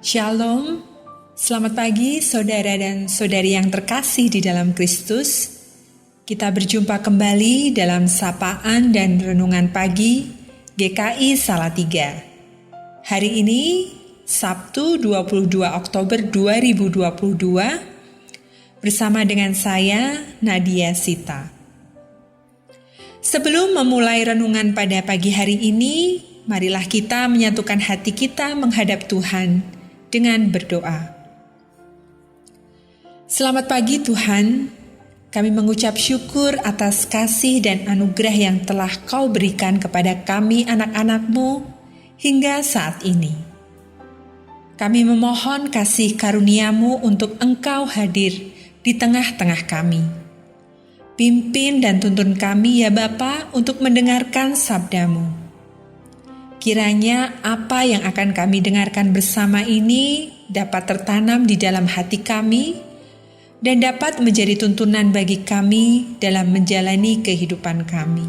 Shalom, selamat pagi saudara dan saudari yang terkasih di dalam Kristus. Kita berjumpa kembali dalam sapaan dan renungan pagi GKI Salatiga. Hari ini Sabtu 22 Oktober 2022 bersama dengan saya Nadia Sita. Sebelum memulai renungan pada pagi hari ini, marilah kita menyatukan hati kita menghadap Tuhan dengan berdoa. Selamat pagi Tuhan, kami mengucap syukur atas kasih dan anugerah yang telah Kau berikan kepada kami anak-anak-Mu hingga saat ini. Kami memohon kasih karunia-Mu untuk Engkau hadir di tengah-tengah kami. Pimpin dan tuntun kami ya Bapa untuk mendengarkan sabda-Mu. Kiranya apa yang akan kami dengarkan bersama ini dapat tertanam di dalam hati kami dan dapat menjadi tuntunan bagi kami dalam menjalani kehidupan kami.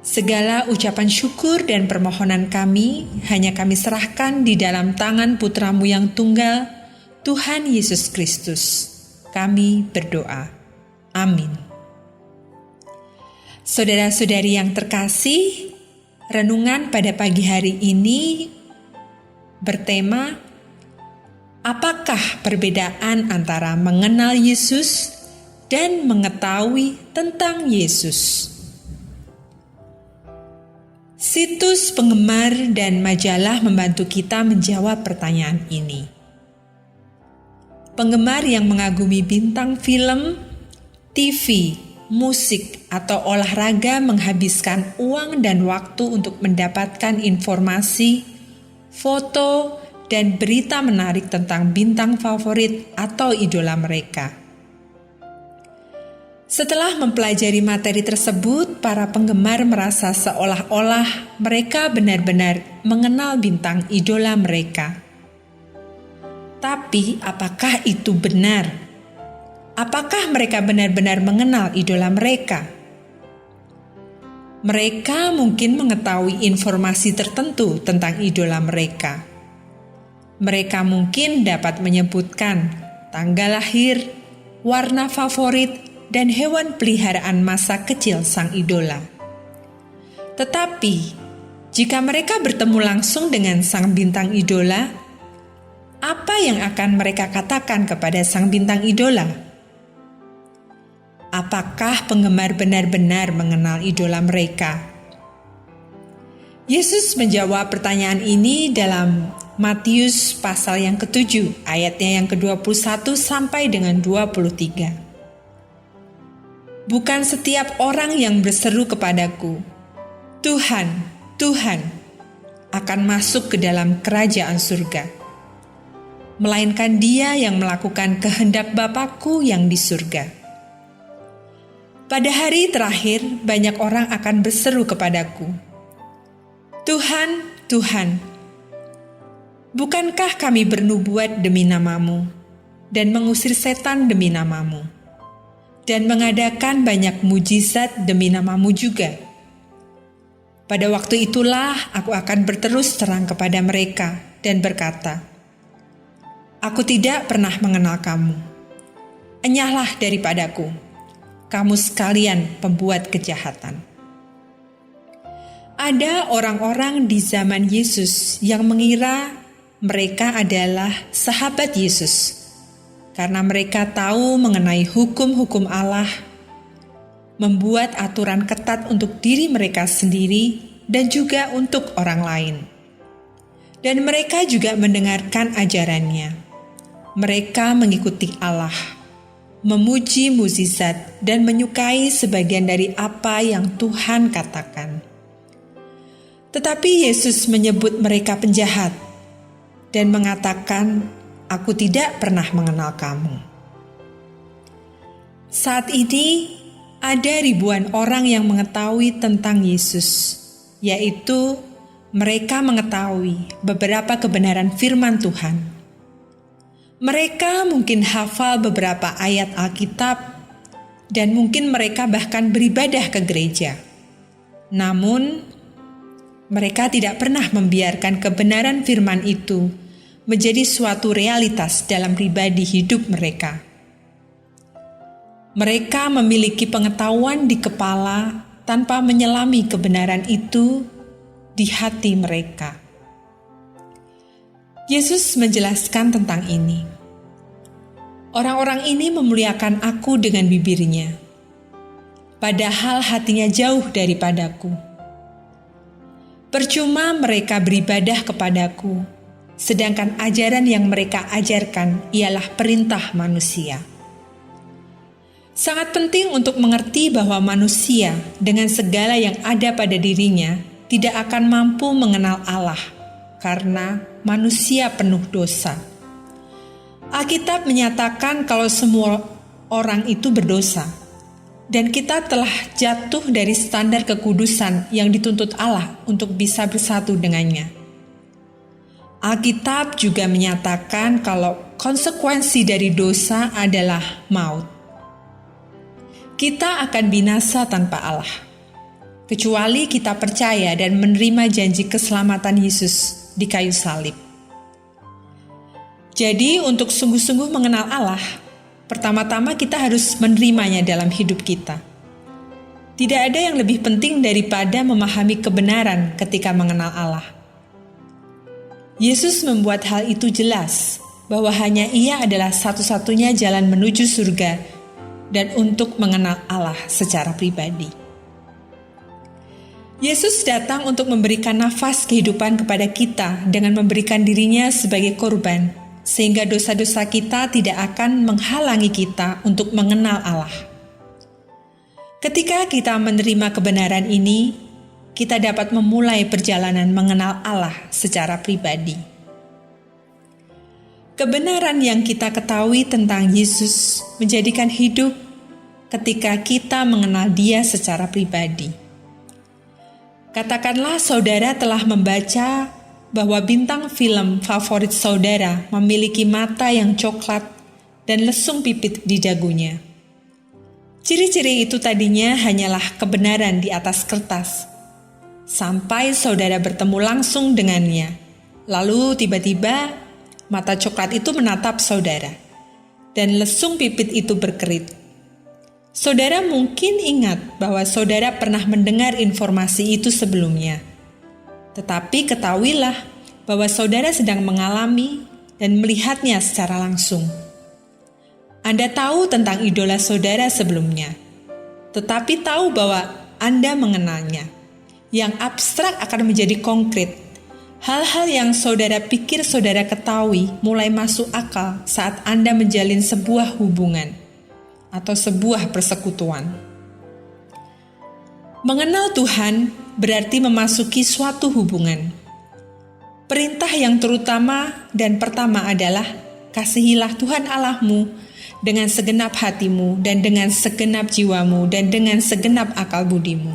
Segala ucapan syukur dan permohonan kami hanya kami serahkan di dalam tangan Putra-Mu yang tunggal, Tuhan Yesus Kristus. Kami berdoa. Amin. Saudara-saudari yang terkasih, renungan pada pagi hari ini bertema, apakah perbedaan antara mengenal Yesus dan mengetahui tentang Yesus? Situs penggemar dan majalah membantu kita menjawab pertanyaan ini. Penggemar yang mengagumi bintang film, TV, musik, atau olahraga menghabiskan uang dan waktu untuk mendapatkan informasi, foto, dan berita menarik tentang bintang favorit atau idola mereka. Setelah mempelajari materi tersebut, para penggemar merasa seolah-olah mereka benar-benar mengenal bintang idola mereka. Tapi, apakah itu benar? Apakah mereka benar-benar mengenal idola mereka? Mereka mungkin mengetahui informasi tertentu tentang idola mereka. Mereka mungkin dapat menyebutkan tanggal lahir, warna favorit, dan hewan peliharaan masa kecil sang idola. Tetapi, jika mereka bertemu langsung dengan sang bintang idola, apa yang akan mereka katakan kepada sang bintang idola? Apakah penggemar benar-benar mengenal idola mereka? Yesus menjawab pertanyaan ini dalam Matius pasal yang ke-7, ayatnya yang ke-21 sampai dengan 23. Bukan setiap orang yang berseru kepadaku, Tuhan, Tuhan, akan masuk ke dalam kerajaan surga, melainkan dia yang melakukan kehendak Bapa-Ku yang di surga. Pada hari terakhir, banyak orang akan berseru kepadaku, Tuhan, Tuhan, bukankah kami bernubuat demi nama-Mu, dan mengusir setan demi nama-Mu, dan mengadakan banyak mujizat demi nama-Mu juga? Pada waktu itulah aku akan berterus terang kepada mereka dan berkata, Aku tidak pernah mengenal kamu. Enyahlah daripadaku, kamu sekalian pembuat kejahatan. Ada orang-orang di zaman Yesus yang mengira mereka adalah sahabat Yesus karena mereka tahu mengenai hukum-hukum Allah, membuat aturan ketat untuk diri mereka sendiri dan juga untuk orang lain. Dan mereka juga mendengarkan ajarannya. Mereka mengikuti Allah, memuji mukjizat dan menyukai sebagian dari apa yang Tuhan katakan. Tetapi Yesus menyebut mereka penjahat dan mengatakan, Aku tidak pernah mengenal kamu. Saat ini ada ribuan orang yang mengetahui tentang Yesus, yaitu mereka mengetahui beberapa kebenaran firman Tuhan. Mereka mungkin hafal beberapa ayat Alkitab dan mungkin mereka bahkan beribadah ke gereja. Namun, mereka tidak pernah membiarkan kebenaran firman itu menjadi suatu realitas dalam pribadi hidup mereka. Mereka memiliki pengetahuan di kepala tanpa menyelami kebenaran itu di hati mereka. Yesus menjelaskan tentang ini. Orang-orang ini memuliakan Aku dengan bibirnya, padahal hatinya jauh daripadaku. Percuma mereka beribadah kepadaku, sedangkan ajaran yang mereka ajarkan ialah perintah manusia. Sangat penting untuk mengerti bahwa manusia dengan segala yang ada pada dirinya tidak akan mampu mengenal Allah karena manusia penuh dosa. Alkitab menyatakan kalau semua orang itu berdosa, dan kita telah jatuh dari standar kekudusan yang dituntut Allah untuk bisa bersatu dengannya. Alkitab juga menyatakan kalau konsekuensi dari dosa adalah maut. Kita akan binasa tanpa Allah, kecuali kita percaya dan menerima janji keselamatan Yesus di kayu salib. Jadi untuk sungguh-sungguh mengenal Allah, pertama-tama kita harus menerimanya dalam hidup kita. Tidak ada yang lebih penting daripada memahami kebenaran ketika mengenal Allah. Yesus membuat hal itu jelas, bahwa hanya Ia adalah satu-satunya jalan menuju surga dan untuk mengenal Allah secara pribadi. Yesus datang untuk memberikan nafas kehidupan kepada kita dengan memberikan dirinya sebagai korban, sehingga dosa-dosa kita tidak akan menghalangi kita untuk mengenal Allah. Ketika kita menerima kebenaran ini, kita dapat memulai perjalanan mengenal Allah secara pribadi. Kebenaran yang kita ketahui tentang Yesus menjadikan hidup ketika kita mengenal Dia secara pribadi. Katakanlah saudara telah membaca bahwa bintang film favorit saudara memiliki mata yang coklat dan lesung pipit di dagunya. Ciri-ciri itu tadinya hanyalah kebenaran di atas kertas, sampai saudara bertemu langsung dengannya. Lalu tiba-tiba mata coklat itu menatap saudara, dan lesung pipit itu berkerit. Saudara mungkin ingat bahwa saudara pernah mendengar informasi itu sebelumnya. Tetapi ketahuilah bahwa saudara sedang mengalami dan melihatnya secara langsung. Anda tahu tentang idola saudara sebelumnya, tetapi tahu bahwa Anda mengenalnya. Yang abstrak akan menjadi konkret. Hal-hal yang saudara pikir saudara ketahui mulai masuk akal saat Anda menjalin sebuah hubungan atau sebuah persekutuan. Mengenal Tuhan berarti memasuki suatu hubungan. Perintah yang terutama dan pertama adalah kasihilah Tuhan Allahmu dengan segenap hatimu dan dengan segenap jiwamu dan dengan segenap akal budimu.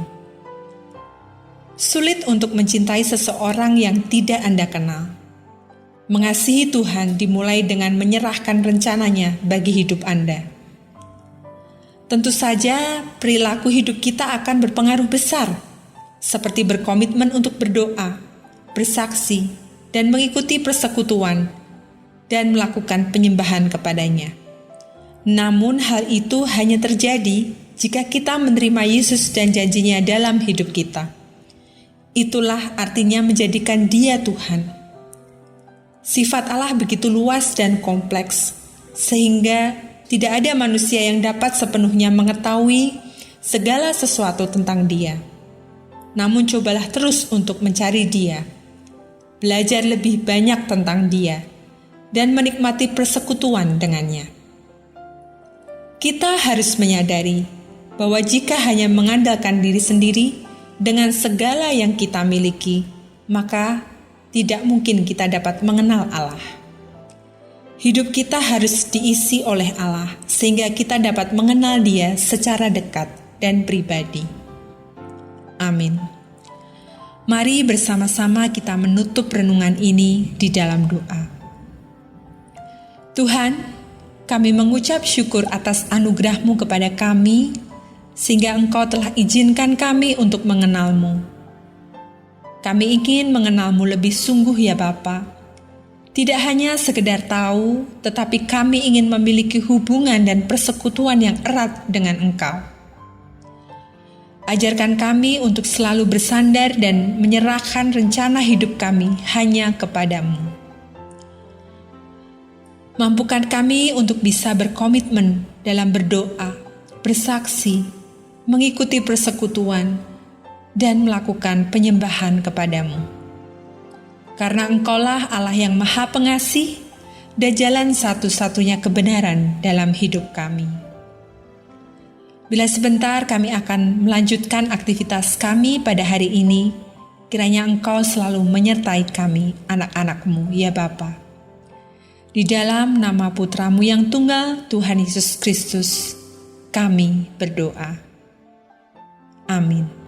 Sulit untuk mencintai seseorang yang tidak Anda kenal. Mengasihi Tuhan dimulai dengan menyerahkan rencananya bagi hidup Anda. Tentu saja perilaku hidup kita akan berpengaruh besar, seperti berkomitmen untuk berdoa, bersaksi, dan mengikuti persekutuan, dan melakukan penyembahan kepadanya. Namun hal itu hanya terjadi jika kita menerima Yesus dan janjinya dalam hidup kita. Itulah artinya menjadikan Dia Tuhan. Sifat Allah begitu luas dan kompleks, sehingga tidak ada manusia yang dapat sepenuhnya mengetahui segala sesuatu tentang Dia. Namun cobalah terus untuk mencari Dia, belajar lebih banyak tentang Dia, dan menikmati persekutuan dengannya. Kita harus menyadari bahwa jika hanya mengandalkan diri sendiri dengan segala yang kita miliki, maka tidak mungkin kita dapat mengenal Allah. Hidup kita harus diisi oleh Allah sehingga kita dapat mengenal Dia secara dekat dan pribadi. Amin. Mari bersama-sama kita menutup renungan ini di dalam doa. Tuhan, kami mengucap syukur atas anugerah-Mu kepada kami, sehingga Engkau telah izinkan kami untuk mengenal-Mu. Kami ingin mengenal-Mu lebih sungguh ya Bapa, Tidak hanya sekedar tahu, tetapi kami ingin memiliki hubungan dan persekutuan yang erat dengan Engkau. Ajarkan kami untuk selalu bersandar dan menyerahkan rencana hidup kami hanya kepadamu. Mampukan kami untuk bisa berkomitmen dalam berdoa, bersaksi, mengikuti persekutuan, dan melakukan penyembahan kepadamu. Karena Engkaulah Allah yang Maha Pengasih dan jalan satu-satunya kebenaran dalam hidup kami. Bila sebentar kami akan melanjutkan aktivitas kami pada hari ini, kiranya Engkau selalu menyertai kami, anak-anak-Mu, ya Bapa. Di dalam nama Putra-Mu yang tunggal, Tuhan Yesus Kristus, kami berdoa. Amin.